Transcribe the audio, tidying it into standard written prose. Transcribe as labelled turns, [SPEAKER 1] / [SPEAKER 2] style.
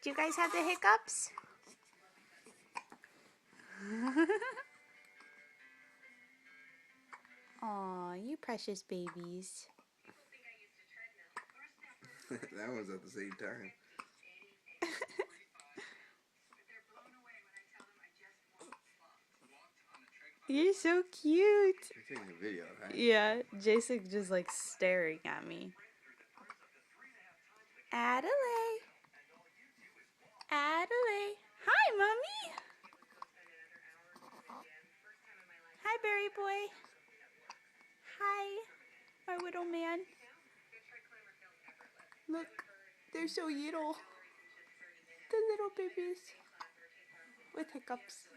[SPEAKER 1] Do you guys have the hiccups? Aw, you precious babies.
[SPEAKER 2] That one's at the same time.
[SPEAKER 1] You're so cute.
[SPEAKER 2] You're taking a video, right?
[SPEAKER 1] Yeah, Jason just like staring at me. Adelaide. Adelaide. Hi, Mommy. Hi, Berry Boy. Hi, my little man. Look, they're so little. The little babies with hiccups.